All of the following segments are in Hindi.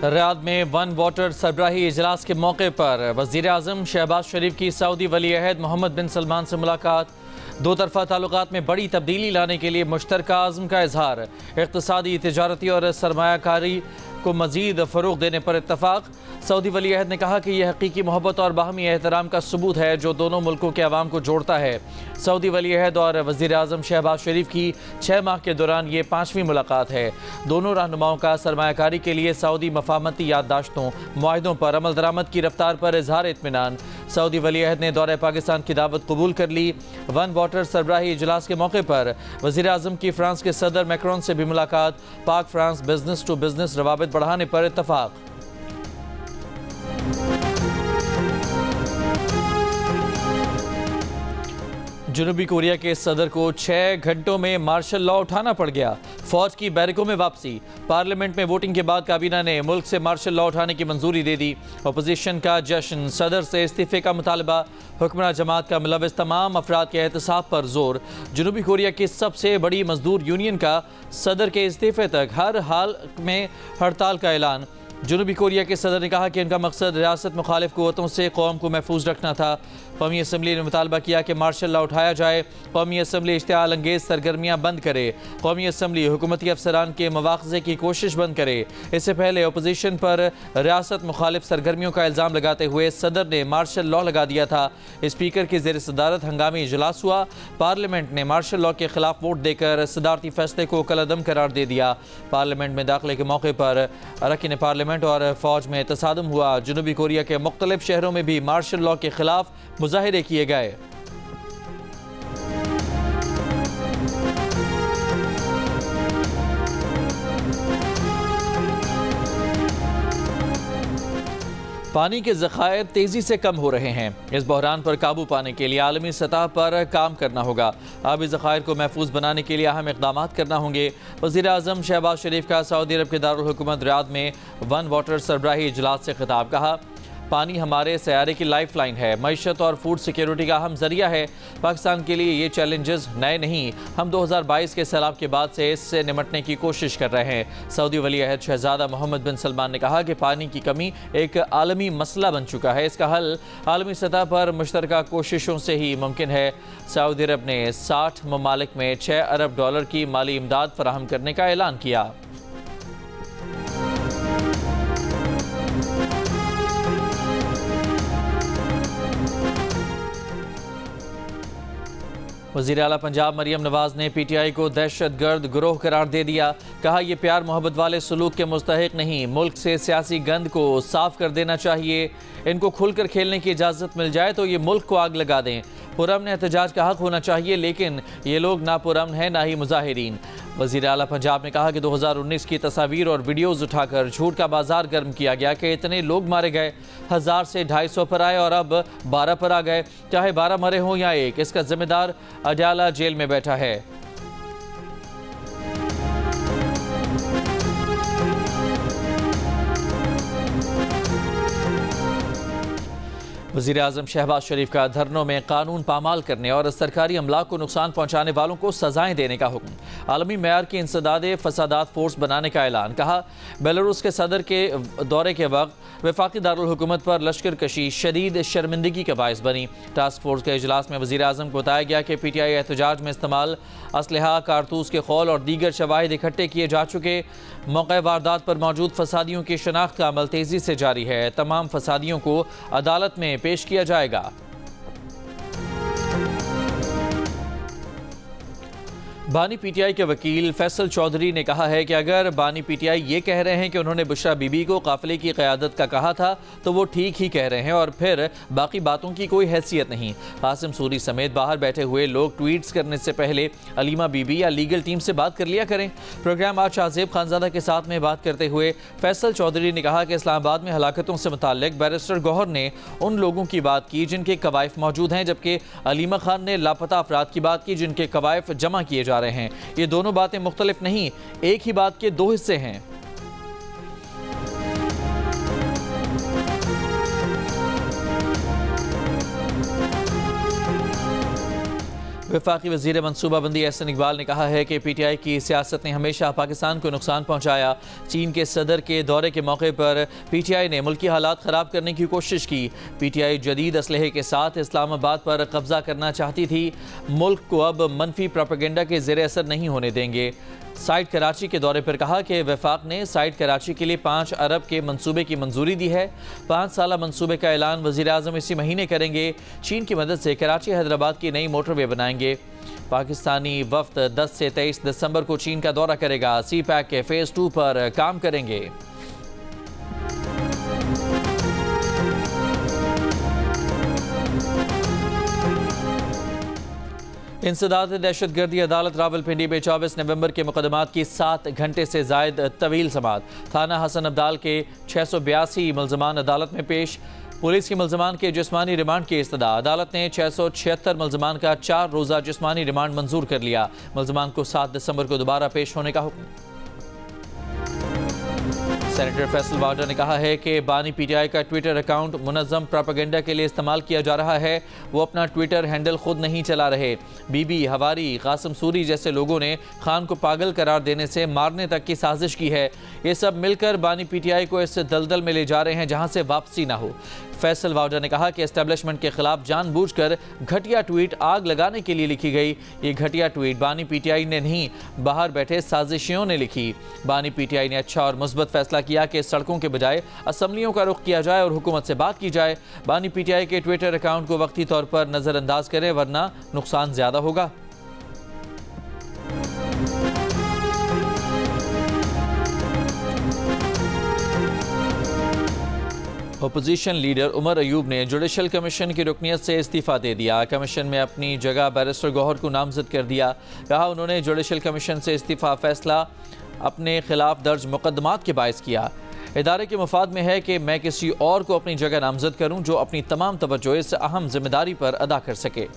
रियाद में वन वाटर सरबराही इजलास के मौके पर वज़ीर आज़म शहबाज शरीफ की सऊदी वली अहद मोहम्मद बिन सलमान से मुलाकात। दो तरफ़ा ताल्लुकात में बड़ी तब्दीली लाने के लिए मुश्तरका आज़म का इजहार। इक़्तिसादी, तिजारती और सरमायाकारी को मज़ीद फ़रोग़ देने पर इत्तफ़ाक़। सऊदी वली अहद ने कहा कि यह हकीकी मोहब्बत और बाहमी एहतराम का सबूत है जो दोनों मुल्कों के अवाम को जोड़ता है। सऊदी वली अहद और वज़ीर आज़म शहबाज शरीफ की 6 माह के दौरान ये 5वीं मुलाकात है। दोनों रहनुमाओं का सरमायाकारी के लिए सऊदी मफाहमती याददाश्तों, मुआहिदों पर अमल दरामद की रफ्तार पर इजहार इत्मीनान। सऊदी वली अहद ने दौरे पाकिस्तान की दावत कबूल कर ली। वन वाटर सरबराही इजलास के मौके पर वज़ीर आज़म की फ्रांस के सदर मैक्रोन से भी मुलाकात। पाक फ्रांस बिजनेस टू बिजनेस रवाबित बढ़ाने पर इत्तफ़ाक़। जनूबी कोरिया के सदर को 6 घंटों में मार्शल लॉ उठाना पड़ गया। फौज की बैरकों में वापसी। पार्लियामेंट में वोटिंग के बाद काबीना ने मुल्क से मार्शल लॉ उठाने की मंजूरी दे दी। अपोजिशन का जश्न, सदर से इस्तीफे का मुतालबा। हुक्मरान जमात का मुलव्वस तमाम अफराद के एहतसाब पर जोर। जनूबी कोरिया की सबसे बड़ी मजदूर यूनियन का सदर के इस्तीफे तक हर हाल में हड़ताल का ऐलान। जनूबी कोरिया के सदर ने कहा कि इनका मकसद रियासत मुखालिफ कुव्वतों से कौम को महफूज रखना था। कौमी असम्बली ने मुतालबा किया कि मार्शल लॉ उठाया जाए। कौमी असम्बली इश्तिआल अंगेज सरगर्मियाँ बंद करे। कौमी असम्बली हुकूमती अफसरान के मवाख़ज़े की कोशिश बंद करे। इससे पहले अपोजिशन पर रियासत मुखालिफ सरगर्मियों का इल्ज़ाम लगाते हुए सदर ने मार्शल लॉ लगा दिया था। स्पीकर की ज़ेर सदारत हंगामी इजलास हुआ। पार्लियामेंट ने मार्शल लॉ के खिलाफ वोट देकर सदारती फैसले को कलअदम करार दे दिया। पार्लियामेंट में दाखिले के मौके पर अरकान पार्लियामेंट और फौज में तसादम हुआ। जनूबी कोरिया के मुख्तलिफ शहरों में भी मार्शल लॉ के खिलाफ मुजाहिरे किए गए। पानी के ज़खायर तेज़ी से कम हो रहे हैं। इस बहरान पर काबू पाने के लिए आलमी सतह पर काम करना होगा। आबी ज़खायर को महफूज बनाने के लिए अहम इक़दामात करना होंगे। वज़ीर आज़म शहबाज शरीफ का सऊदी अरब के दारुल हुकूमत रियाद में वन वाटर सरबराही इजलास से खिताब। कहा, पानी हमारे सयारे की लाइफ लाइन है, मईशत और फूड सिक्योरिटी का अहम जरिया है। पाकिस्तान के लिए ये चैलेंजेस नए नहीं, हम 2022 के सैलाब के बाद से इससे निमटने की कोशिश कर रहे हैं। सऊदी वली अहद शहजादा मोहम्मद बिन सलमान ने कहा कि पानी की कमी एक आलमी मसला बन चुका है। इसका हल आलमी सतह पर मुश्तरका कोशिशों से ही मुमकिन है। सऊदी अरब ने 60 ममालिक में $6 अरब की माली इमदाद फराहम करने का ऐलान किया। वज़ीर आला पंजाब मरियम नवाज ने PTI को दहशतगर्द गिरोह करार दे दिया। कहा, यह प्यार मोहब्बत वाले सलूक के मुस्तहिक नहीं, मुल्क से सियासी गंद को साफ कर देना चाहिए। इनको खुलकर खेलने की इजाज़त मिल जाए तो ये मुल्क को आग लगा दें। पुरअमन एहतजाज का हक होना चाहिए, लेकिन ये लोग ना पुरअमन है ना ही मुजाहिरीन। वज़ीर आला पंजाब ने कहा कि 2019 की तस्वीर और वीडियोज़ उठाकर झूठ का बाजार गर्म किया गया कि इतने लोग मारे गए, 1000 से 250 पर आए और अब 12 पर आ गए। चाहे 12 मरे हों या एक, इसका जिम्मेदार अडयाला जेल में बैठा है। वज़ीर आज़म शहबाज शरीफ का धरनों में कानून पामाल करने और सरकारी अमला को नुकसान पहुँचाने वालों को सजाएं देने का हुक्म। आलमी मेयार की इंसदादे फसादात फोर्स बनाने का ऐलान। कहा, बेलारूस के सदर के दौरे के वक्त वफाकी दारुल हुकूमत पर लश्कर कशी शदीद शर्मिंदगी का बायस बनी। टास्क फोर्स के इजलास में वज़ीर आज़म को बताया गया कि PTI एहतजाज में इस्तेमाल असलहा, कारतूस के खौल और दीगर शवाहिद इकट्ठे किए जा चुके। मौके वारदात पर मौजूद फसादियों की शनाख्त का अमल तेज़ी से जारी है। तमाम फसादियों को अदालत में पेश किया जाएगा। बानी PTI के वकील फैसल चौधरी ने कहा है कि अगर बानी PTI ये कह रहे हैं कि उन्होंने बुशरा बीबी को काफिले की क़यादत का कहा था तो वो ठीक ही कह रहे हैं और फिर बाकी बातों की कोई हैसियत नहीं। कासिम सूरी समेत बाहर बैठे हुए लोग ट्वीट्स करने से पहले अलीमा बीबी या लीगल टीम से बात कर लिया करें। प्रोग्राम आज शाहजेब खानजादा के साथ में बात करते हुए फैसल चौधरी ने कहा कि इस्लामाबाद में हलाकतों से मुताल्लिक बैरिस्टर गौहर ने उन लोगों की बात की जिनके कवायफ मौजूद हैं, जबकि अलीमा खान ने लापता अफराद की बात की जिनके कवायफ जमा किए जा रहे हैं। ये दोनों बातें मुख्तलिफ नहीं, एक ही बात के दो हिस्से हैं। वफाकी वज़ीर मनसूबाबंदी एहसन इकबाल ने कहा है कि PTI की सियासत ने हमेशा पाकिस्तान को नुकसान पहुँचाया। चीन के सदर के दौरे के मौके पर PTI ने मुल्की हालात ख़राब करने की कोशिश की। PTI जदीद असलहे के साथ इस्लामाबाद पर कब्जा करना चाहती थी। मुल्क को अब मनफी प्रोपेगेंडा के ज़ेर असर नहीं होने देंगे। साइट कराची के दौरे पर कहा कि वफाक ने साइट कराची के लिए 5 अरब के मंसूबे की मंजूरी दी है। 5 साला मंसूबे का ऐलान वज़ीर आज़म इसी महीने करेंगे। चीन की मदद से कराची हैदराबाद की नई मोटरवे बनाएंगे। पाकिस्तानी वफ्द 10 से 23 दिसंबर को चीन का दौरा करेगा। CPEC के फ़ेज़ 2 पर काम करेंगे। इंसदाद दहशतगर्दी अदालत रावलपिंडी में 24 नवंबर के मुकदमात की 7 घंटे से जायद तवील समाअत। थाना हसन अब्दाल के 682 मुल्ज़मान अदालत में पेश। पुलिस के मुल्ज़मान के जिस्मानी रिमांड की इस्तदा। अदालत ने 676 मुल्ज़मान का 4 रोज़ा जिस्मानी रिमांड मंजूर कर लिया। मुल्ज़मान को 7 दिसंबर को दोबारा पेश होने का हुक्म। सेनेटर फैसल वाडा ने कहा है कि बानी PTI का ट्विटर अकाउंट मुनज़्ज़म प्रोपेगेंडा के लिए इस्तेमाल किया जा रहा है। वो अपना ट्विटर हैंडल खुद नहीं चला रहे। बीबी हवारी, कासिम सूरी जैसे लोगों ने खान को पागल करार देने से मारने तक की साजिश की है। ये सब मिलकर बानी PTI को इस दलदल में ले जा रहे हैं जहां से वापसी ना हो। फैसल वाडा ने कहा कि एस्टेब्लिशमेंट के खिलाफ जानबूझकर घटिया ट्वीट आग लगाने के लिए लिखी गई। ये घटिया ट्वीट बानी PTI ने नहीं, बाहर बैठे साजिशियों ने लिखी। बानी PTI ने अच्छा और मुस्बत फैसला किया कि सड़कों के बजाय असम्बलियों का रुख किया जाए और हुकूमत से बात की जाए। बानी PTI के ट्विटर अकाउंट को वक्ती तौर पर नजरअंदाज करें वरना नुकसान ज्यादा होगा। अपोजिशन लीडर उमर अयूब ने जुडिशल कमीशन की रुकनियत से इस्तीफ़ा दे दिया। कमीशन में अपनी जगह बैरिस्टर गौहर को नामजद कर दिया। कहा उन्होंने जुडिशल कमीशन से इस्तीफ़ा फैसला अपने खिलाफ दर्ज मुकदमात के बायस किया। इदारे के मफाद में है कि मैं किसी और को अपनी जगह नामजद करूं जो अपनी तमाम तवज्जो इस अहम जिम्मेदारी पर अदा कर सके।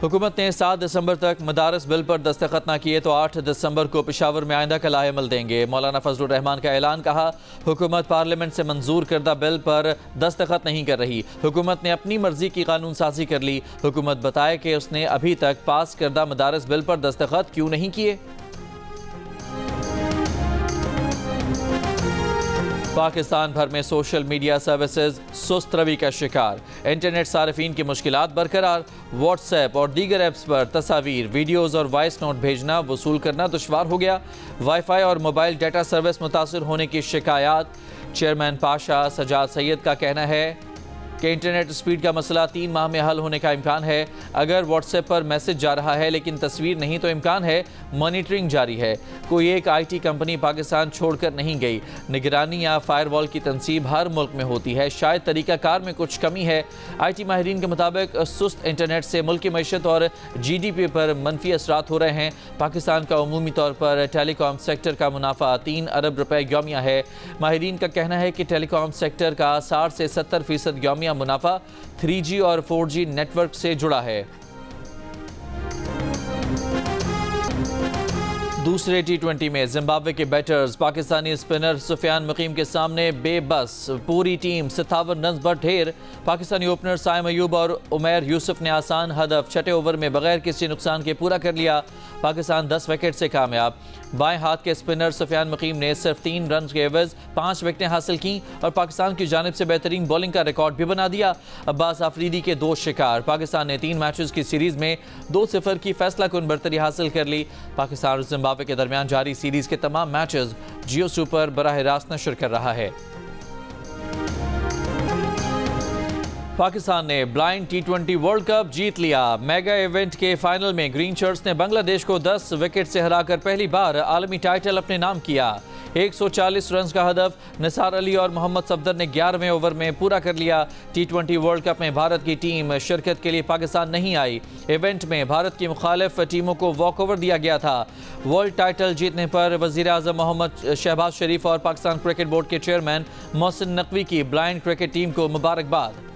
हुकूमत ने 7 दिसंबर तक मदारस बिल पर दस्तखत न किए तो 8 दिसंबर को पेशावर में आइंदा का लाएमल देंगे। मौलाना फजलुर रहमान का ऐलान। कहा हुकूमत पार्लियामेंट से मंजूर करदा बिल पर दस्तखत नहीं कर रही। हुकूमत ने अपनी मर्जी की कानून साजी कर ली। हुकूमत बताए कि उसने अभी तक पास करदा मदारस बिल पर दस्तखत क्यों नहीं किए। पाकिस्तान भर में सोशल मीडिया सर्विसेज सुस्त रवि का शिकार। इंटरनेट सार्फिन की मुश्किलात बरकरार। व्हाट्सएप और दीगर ऐप्स पर तस्वीर, वीडियोज़ और वॉइस नोट भेजना वसूल करना दुश्वार हो गया। वाईफाई और मोबाइल डाटा सर्विस मुतासर होने की शिकायत। चेयरमैन पाशा सजाद सैयद का कहना है कि इंटरनेट स्पीड का मसला 3 माह में हल होने का इम्कान है। अगर व्हाट्सएप पर मैसेज जा रहा है लेकिन तस्वीर नहीं तो इम्कान है। मॉनिटरिंग जारी है। कोई एक IT कंपनी पाकिस्तान छोड़कर नहीं गई। निगरानी या फायरवॉल की तनसीब हर मुल्क में होती है। शायद तरीक़ाकार में कुछ कमी है। IT माहिरीन के मुताबिक सुस्त इंटरनेट से मुल्क की मईशत और GDP पर मनफी असरात हो रहे हैं। पाकिस्तान का उमूमी तौर पर टेलीकॉम सेक्टर का मुनाफा 3 अरब रुपए यौमिया है। माहिरीन का कहना है कि टेलीकॉम सेक्टर का 60 से 70% यौमिया मुनाफा 3G और 4G नेटवर्क से जुड़ा है। दूसरे T20 में जिम्बाब्वे के बैटर्स पाकिस्तानी स्पिनर सुफियान मुकीम के सामने बेबस। पूरी टीम 57 रन पर ढेर। पाकिस्तानी ओपनर साइम अयूब और उमैर यूसुफ ने आसान हदफ छठे ओवर में बगैर किसी नुकसान के पूरा कर लिया। पाकिस्तान 10 विकेट से कामयाब। बाएं हाथ के स्पिनर सुफियान मुकीम ने सिर्फ 3 रन के एवज 5 विकेटें हासिल की और पाकिस्तान की जानिब से बेहतरीन बॉलिंग का रिकॉर्ड भी बना दिया। अब्बास आफरीदी के 2 शिकार। पाकिस्तान ने 3 मैचेस की सीरीज में 2-0 की फैसला कुन बरतरी हासिल कर ली। पाकिस्तान और जिम्बाब्वे के दरमियान जारी सीरीज के तमाम मैचेस जियो सुपर बराह रास्त नशर कर रहा है। पाकिस्तान ने ब्लाइंड T20 वर्ल्ड कप जीत लिया। मेगा इवेंट के फाइनल में ग्रीन शर्ट्स ने बांग्लादेश को 10 विकेट से हराकर पहली बार आलमी टाइटल अपने नाम किया। 140 रन का हदफ निसार अली और मोहम्मद सफदर ने 11वें ओवर में पूरा कर लिया। T20 वर्ल्ड कप में भारत की टीम शिरकत के लिए पाकिस्तान नहीं आई। इवेंट में भारत की मुखालिफ टीमों को वॉकओवर दिया गया था। वर्ल्ड टाइटल जीतने पर वज़ीर आज़म मोहम्मद शहबाज शरीफ और पाकिस्तान क्रिकेट बोर्ड के चेयरमैन मोहसिन नकवी की ब्लाइंड क्रिकेट टीम को मुबारकबाद।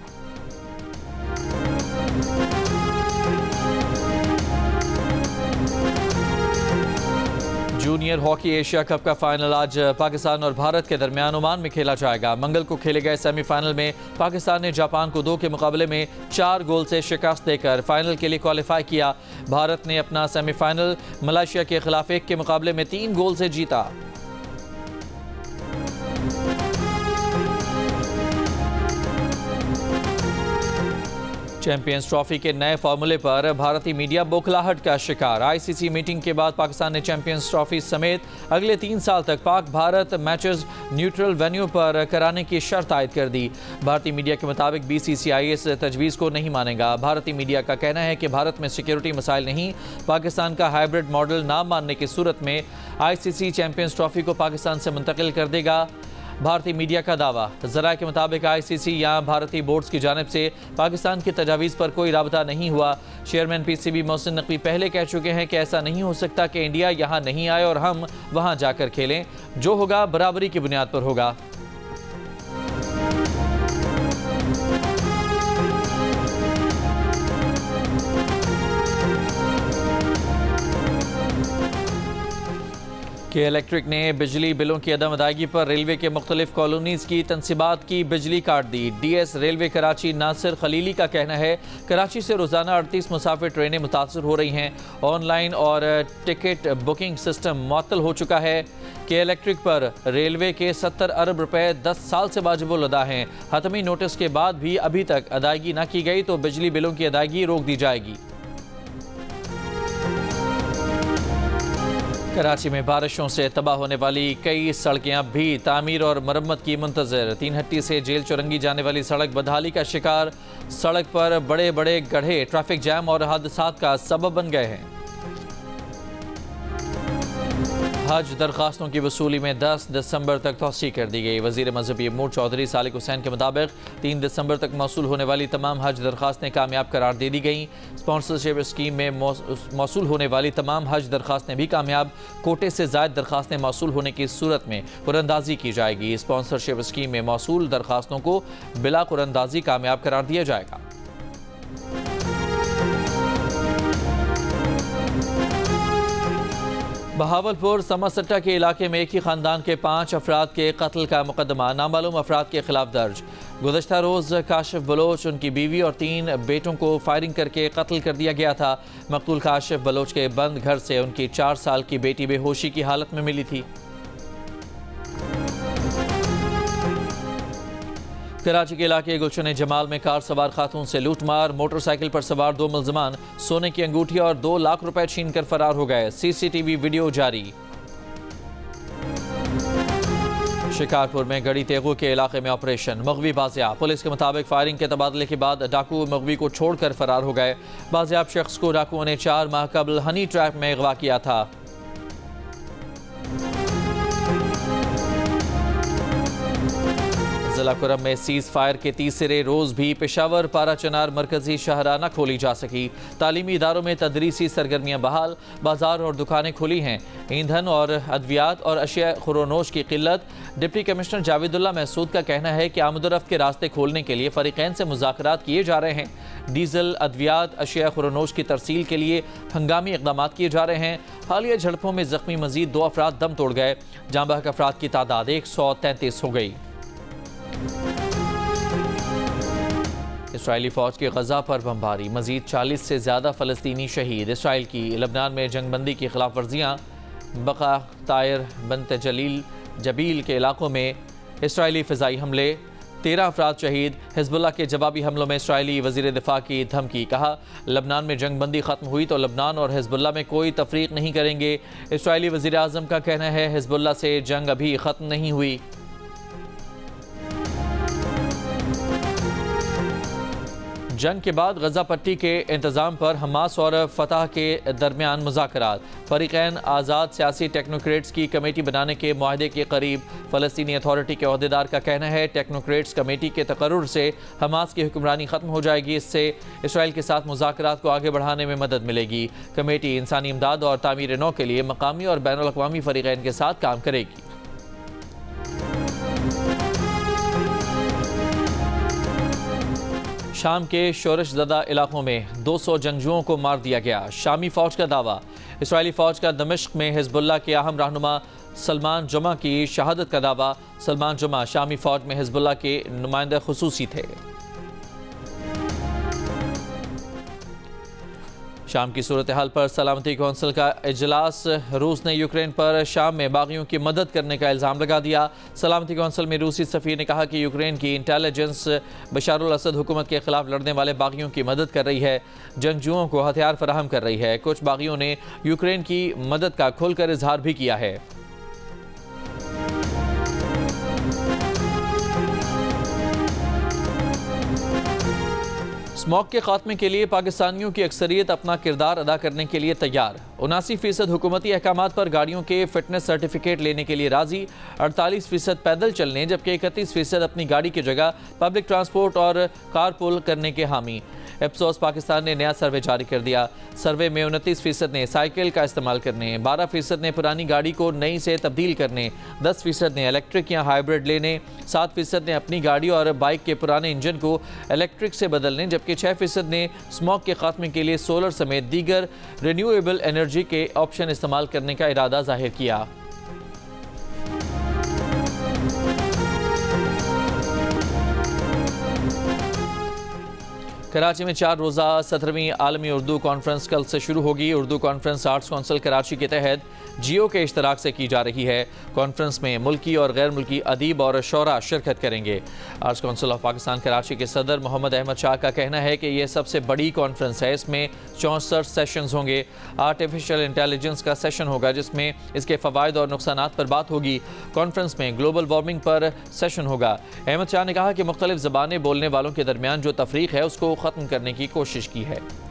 जूनियर हॉकी एशिया कप का फाइनल आज पाकिस्तान और भारत के दरमियान ओमान में खेला जाएगा। मंगल को खेले गए सेमीफाइनल में पाकिस्तान ने जापान को 2 के मुकाबले में 4 गोल से शिकस्त देकर फाइनल के लिए क्वालिफाई किया। भारत ने अपना सेमीफाइनल मलेशिया के खिलाफ 1 के मुकाबले में 3 गोल से जीता। चैंपियंस ट्रॉफी के नए फार्मूले पर भारतीय मीडिया बौखलाहट का शिकार। आईसीसी मीटिंग के बाद पाकिस्तान ने चैंपियंस ट्रॉफी समेत अगले 3 साल तक Pak Bharat matches neutral venue पर कराने की शर्त आयद कर दी। भारतीय मीडिया के मुताबिक बीसीसीआई इस तजवीज़ को नहीं मानेगा। भारतीय मीडिया का कहना है कि भारत में सिक्योरिटी मसाइल नहीं, पाकिस्तान का हाइब्रिड मॉडल ना मानने की सूरत में आईसीसी चैंपियंस ट्रॉफी को पाकिस्तान से मुंतकिल कर देगा। भारतीय मीडिया का दावा। ज़राए के मुताबिक आईसीसी या भारतीय बोर्ड्स की जानिब से पाकिस्तान की तजावीज़ पर कोई राबता नहीं हुआ। चेयरमैन पीसीबी मोहसिन नकवी पहले कह चुके हैं कि ऐसा नहीं हो सकता कि इंडिया यहाँ नहीं आए और हम वहाँ जाकर खेलें। जो होगा बराबरी की बुनियाद पर होगा। के इलेक्ट्रिक ने बिजली बिलों की अदम अदायगी पर रेलवे के मुख्तलिफ कॉलोनीज़ की तनसीबात की बिजली काट दी। DS railway Karachi Nasir Khalili का कहना है कराची से रोज़ाना 38 मुसाफिर ट्रेनें मुतासर हो रही हैं। ऑनलाइन और टिकट बुकिंग सिस्टम मुअत्तल हो चुका है। के इलेक्ट्रिक पर रेलवे के 70 अरब रुपए 10 साल से वाजिबुल अदा हैं। हतमी नोटिस के बाद भी अभी तक अदायगी न की गई तो बिजली बिलों की अदायगी रोक दी जाएगी। कराची में बारिशों से तबाह होने वाली कई सड़कें अब भी तामीर और मरम्मत की मुंतजर। 3 हट्टी से जेल चुरंगी जाने वाली सड़क बदहाली का शिकार। सड़क पर बड़े बड़े गड्ढे ट्रैफिक जैम और हादसात का सबब बन गए हैं। हज दरखास्तों की वसूली में 10 दिसंबर तक तौसी कर दी गई। वज़ीर मज़हबी अमूर चौधरी सालिक हुसैन के मुताबिक 3 दिसंबर तक मौसूल होने वाली तमाम हज दरखास्तें कामयाब करार दे दी गई। स्पॉन्सरशिप स्कीम में मौसूल होने वाली तमाम हज दरखास्तें भी कामयाब। कोटे से ज़ायद दरखास्तें मौसूल होने की सूरत में कुरअंदाजी की जाएगी। स्पॉन्सरशिप स्कीम में मौसूल दरखास्तों को बिला कुरअंदाजी कामयाब करार दिया जाएगा। बहावलपुर समसट्टा के इलाके में एक ही खानदान के 5 अफराद के कत्ल का मुकदमा नामालूम अफराद के खिलाफ दर्ज। गुज़श्ता रोज़ काशिफ बलोच, उनकी बीवी और 3 बेटों को फायरिंग करके कत्ल कर दिया गया था। मकतूल काशिफ बलोच के बंद घर से उनकी 4 साल की बेटी बेहोशी की हालत में मिली थी। कराची के इलाके गुलशन जमाल में कार सवार खातून से लूटमार। मोटरसाइकिल पर सवार 2 मुल्ज़िमान सोने की अंगूठी और 2 लाख रुपए छीन कर फरार हो गए। सीसीटीवी वीडियो जारी। शिकारपुर में गड़ी तेगू के इलाके में ऑपरेशन मगवी बाजियाब। पुलिस के मुताबिक फायरिंग के तबादले के बाद डाकू मगवी को छोड़कर फरार हो गए। बाजियाब शख्स को डाकुओं ने 4 माह कबल हनी ट्रैप में अगवा किया था। जिला कुरम में सीज फायर के तीसरे रोज भी पेशावर पारा चनार मरकजी शाहराह न खोली जा सकी। तालीमी इदारों में तदरीसी सरगर्मियां बहाल, बाजार और दुकानें खुली हैं। ईंधन और अद्वियात और अशिया खुरोनोश की किल्लत। डिप्टी कमिश्नर जावेदुल्ला महसूद का कहना है कि आमदोरफ्त के रास्ते खोलने के लिए फरीकैन से मुज़ाकरात किए जा रहे हैं। डीजल, अद्वियात, अशिया खुरोनोश की तरसील के लिए हंगामी इक़दामात किए जा रहे हैं। हालिया झड़पों में जख्मी मजीद 2 अफराद दम तोड़ गए। जाँ बहक अफराद की तादाद 133 हो गई। इसराइली फ़ौज की गज़ा पर बमबारी, मज़ीद 40 से ज़्यादा फ़लस्तीनी शहीद। इसराइल की लबनान में जंगबंदी की खिलाफ वर्जियाँ। बका, तायर, बंत जबील के इलाकों में इसराइली फ़िज़ाई हमले, 13 अफराद शहीद। हिज़्बुल्लाह के जवाबी हमलों में इसराइली वज़ीर दिफ़ा की धमकी। कहा लबनान में जंगबंदी ख़त्म हुई तो लबनान और हिज़्बुल्लाह में कोई तफरीक नहीं करेंगे। इसराइली वज़ीर आज़म का कहना है हिज़्बुल्लाह से जंग अभी ख़त्म नहीं हुई। जंग के बाद गजा पट्टी के इंतज़ाम पर हमास और फतह के दरमियान मुज़ाकरात। फरीकैन आज़ाद सियासी टेक्नोक्रेट्स की कमेटी बनाने के मुआहदे के करीब। फ़लस्तीनी अथॉरिटी के अहदेदार का कहना है टेक्नोक्रेट्स कमेटी के तकर्रुर से हमास की हुक्मरानी ख़त्म हो जाएगी। इससे इसराइल के साथ मुज़ाकरात को आगे बढ़ाने में मदद मिलेगी। कमेटी इंसानी इमदाद और तामीर नौ के लिए मकामी और बैनुल अक़वामी फ़रीकैन के साथ काम करेगी। शाम के शोरश ज़दा इलाकों में 200 जंगजुओं को मार दिया गया। शामी फौज का दावा। इसराइली फौज का दमिश्क में हिजबुल्लाह के अहम रहनुमा सलमान जुमा की शहादत का दावा। सलमान जुमा शामी फौज में हिजबुल्लाह के नुमाइंदा खुसूसी थे। शाम की सूरत हाल पर सलामती कौंसिल का इजलास। रूस ने यूक्रेन पर शाम में बागियों की मदद करने का इल्ज़ाम लगा दिया। सलामती कौंसिल में रूसी सफ़ीर ने कहा कि यूक्रेन की इंटेलिजेंस बशार अल असद हुकूमत के खिलाफ लड़ने वाले बागियों की मदद कर रही है, जंगजुओं को हथियार फराहम कर रही है। कुछ बागियों ने यूक्रेन की मदद का खुलकर इजहार भी किया है। स्मॉग के खात्मे के लिए पाकिस्तानियों की अक्सरियत अपना किरदार अदा करने के लिए तैयार। 79% हुकूमती अहकामात पर गाड़ियों के फिटनेस सर्टिफिकेट लेने के लिए राजी। 48% पैदल चलने जबकि 31% अपनी गाड़ी की जगह पब्लिक ट्रांसपोर्ट और कारपूल करने के हामी। एप्सोस पाकिस्तान ने नया सर्वे जारी कर दिया। सर्वे में 29% ने साइकिल का इस्तेमाल करने, 12% ने पुरानी गाड़ी को नई से तब्दील करने, 10% ने इलेक्ट्रिक या हाइब्रिड लेने, 7% ने अपनी गाड़ी और बाइक के पुराने इंजन को इलेक्ट्रिक से बदलने, जबकि 6% ने स्मॉग के खात्मे के लिए सोलर समेत दीगर रिन्यूएबल एनर्जी के ऑप्शन इस्तेमाल करने का इरादा जाहिर किया। कराची में 4 रोज़ा 17वीं आलमी उर्दू कॉन्फ्रेंस कल से शुरू होगी। Urdu conference arts council Karachi के तहत जियो के इश्तराक से की जा रही है। कॉन्फ्रेंस में मुल्की और गैर मुल्की अदीब और शोरा शिरकत करेंगे। Arts council of Pakistan Karachi के सदर मोहम्मद अहमद शाह का कहना है कि यह सबसे बड़ी कॉन्फ्रेंस है। इसमें 64 सेशंस होंगे। आर्टिफिशियल इंटेलिजेंस का सेशन होगा जिसमें इसके फ़वाइद और नुकसानात पर बात होगी। कॉन्फ्रेंस में ग्लोबल वार्मिंग पर सेशन होगा। अहमद शाह ने कहा कि मुख्तलिफ ज़बानें बोलने वालों के दरमियान जो तफरीक है उसको ख़त्म करने की कोशिश की है।